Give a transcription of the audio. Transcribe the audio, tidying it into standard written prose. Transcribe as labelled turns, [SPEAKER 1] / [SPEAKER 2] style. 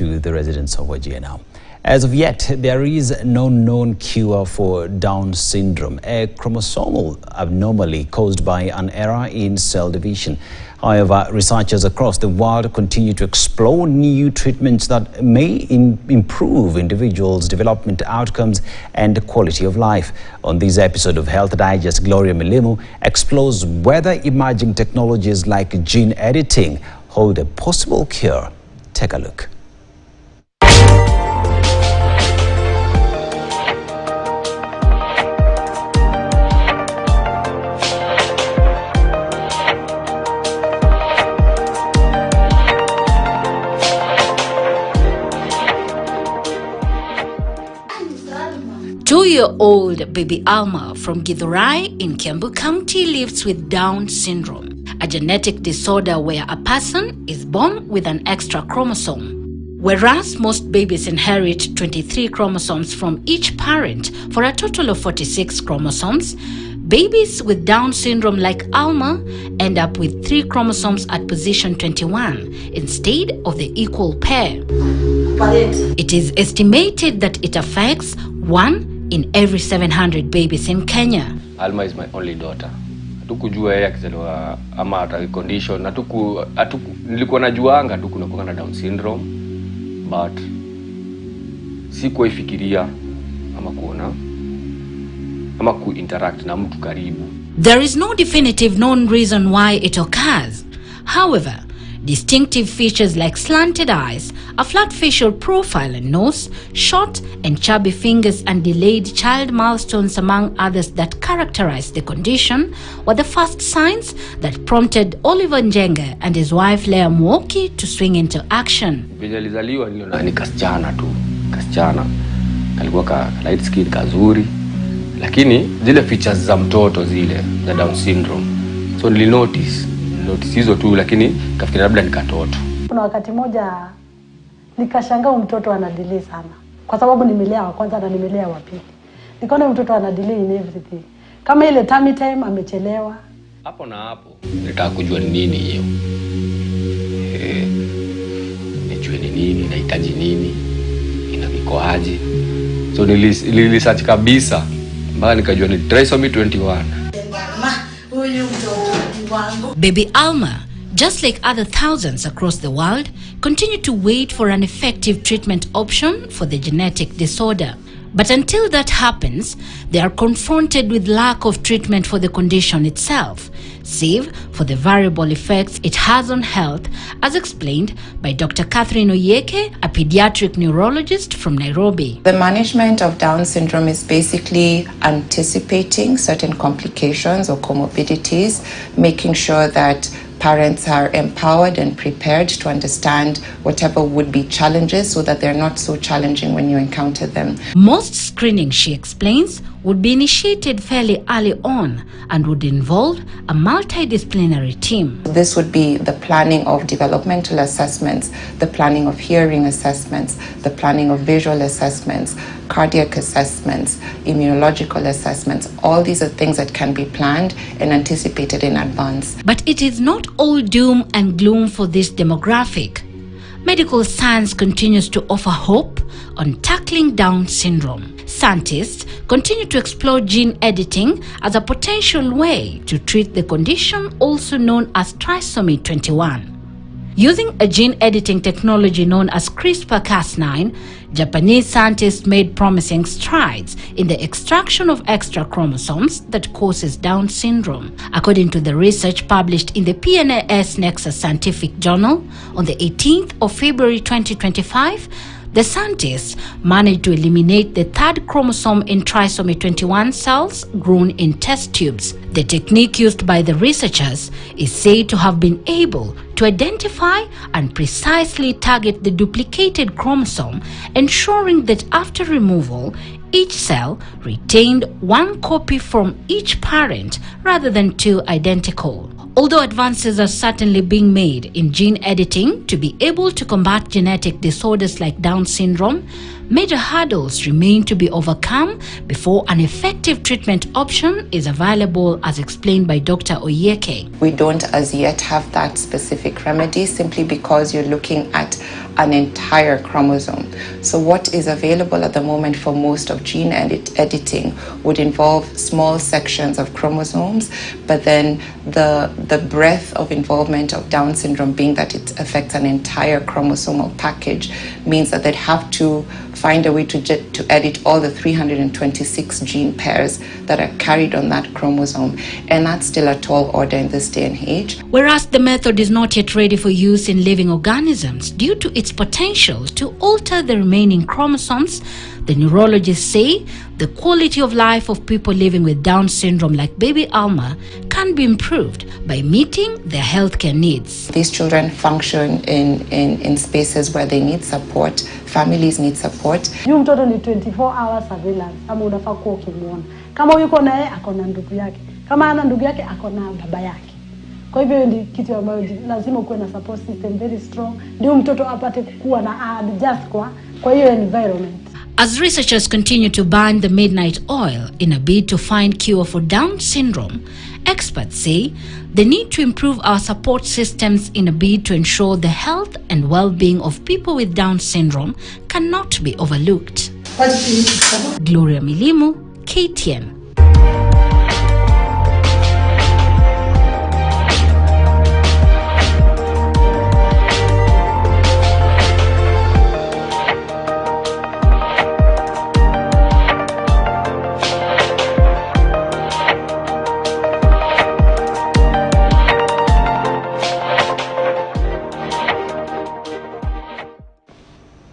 [SPEAKER 1] to the residents of Wajir now. As of yet, there is no known cure for Down syndrome, a chromosomal abnormality caused by an error in cell division. However, researchers across the world continue to explore new treatments that may improve individuals' development outcomes and quality of life. On this episode of Health Digest, Gloria Milimu explores whether emerging technologies like gene editing hold a possible cure. Take a look.
[SPEAKER 2] Two-year-old baby Alma from Githurai in Kiambu County lives with Down syndrome, a genetic disorder where a person is born with an extra chromosome. Whereas most babies inherit 23 chromosomes from each parent for a total of 46 chromosomes, babies with Down syndrome like Alma end up with 3 chromosomes at position 21 instead of the equal pair. It is estimated that it affects 1 in every 700 babies in Kenya.
[SPEAKER 3] Alma is my only daughter. Hatukujua yeye akizaliwa ama ata condition. Nilikuwa najuanga tu kuna Down syndrome, but sikuifikiria ama kuona ama ku-interact na mtu karibu.
[SPEAKER 2] There is no definitive known reason why it occurs. However, distinctive features like slanted eyes, a flat facial profile and nose, short and chubby fingers, and delayed child milestones, among others that characterize the condition, were the first signs that prompted Oliver Njenga and his wife Leah Mwoki to swing into action.
[SPEAKER 3] Nilizaliwa niliona ni kasichana tu, kasichana. Kalikuwa ka light skin kazuri, lakini zile features za mtoto zile za Down syndrome. So nilinotice hizo tu, lakini kafikiri labda ni katoto.
[SPEAKER 4] Kuna wakati moja nikashangaa mtoto ana delay sana, kwa sababu nimelea wa kwanza na nimelea wa pili. Nikaona mtoto ana delay in everything. Kama ile tummy time amechelewa.
[SPEAKER 3] Hapo na hapo nitaka kujua ni nini hiyo. Nijue ni nini, nahitaji nini, inavikoaje. So nilisearch kabisa mpaka nikajua ni trisomy 21.
[SPEAKER 2] Baby Alma, just like other thousands across the world, continue to wait for an effective treatment option for the genetic disorder. But until that happens, they are confronted with lack of treatment for the condition itself, save for the variable effects it has on health, as explained by Dr. Catherine Oyeke, a pediatric neurologist from Nairobi.
[SPEAKER 5] The management of Down syndrome is basically anticipating certain complications or comorbidities, making sure that parents are empowered and prepared to understand whatever would be challenges so that they're not so challenging when you encounter them.
[SPEAKER 2] Most screening, she explains, would be initiated fairly early on and would involve a multidisciplinary team.
[SPEAKER 5] This would be the planning of developmental assessments, the planning of hearing assessments, the planning of visual assessments, cardiac assessments, immunological assessments. All these are things that can be planned and anticipated in advance.
[SPEAKER 2] But it is not all doom and gloom for this demographic. Medical science continues to offer hope on tackling Down syndrome. Scientists continue to explore gene editing as a potential way to treat the condition, also known as trisomy 21. Using a gene editing technology known as CRISPR-Cas9, Japanese scientists made promising strides in the extraction of extra chromosomes that causes Down syndrome. According to the research published in the PNAS Nexus Scientific Journal on the 18th of February 2025, the scientists managed to eliminate the 3rd chromosome in trisomy 21 cells grown in test tubes. The technique used by the researchers is said to have been able to identify and precisely target the duplicated chromosome, ensuring that after removal, each cell retained 1 copy from each parent rather than 2 identical. Although advances are certainly being made in gene editing to be able to combat genetic disorders like Down syndrome, major hurdles remain to be overcome before an effective treatment option is available, as explained by Dr. Oyeke.
[SPEAKER 5] We don't as yet have that specific remedy simply because you're looking at an entire chromosome. So what is available at the moment for most of gene editing would involve small sections of chromosomes, but then the breadth of involvement of Down syndrome, being that it affects an entire chromosomal package, means that they'd have to find a way to edit all the 326 gene pairs that are carried on that chromosome, and that's still a tall order in this day and age.
[SPEAKER 2] Whereas the method is not yet ready for use in living organisms due to its potential to alter the remaining chromosomes, the neurologists say the quality of life of people living with Down syndrome like baby Alma can be improved by meeting their healthcare needs.
[SPEAKER 5] These children function in spaces where they need support, families need support.
[SPEAKER 4] Yu mtoto ni 24 hours surveillance, kama unafaa kuwa ukimuona. Kama yuko naye akona ndugu yake, kama ana ndugu yake akona baba yake. Kwa hivyo ni kitu ambayo lazima kuwe na support system very strong, ndio mtoto apate kukua na adjust kwa hiyo environment.
[SPEAKER 2] As researchers continue to burn the midnight oil in a bid to find cure for Down syndrome, experts say the need to improve our support systems in a bid to ensure the health and well-being of people with Down syndrome cannot be overlooked. Gloria Milimu, KTN.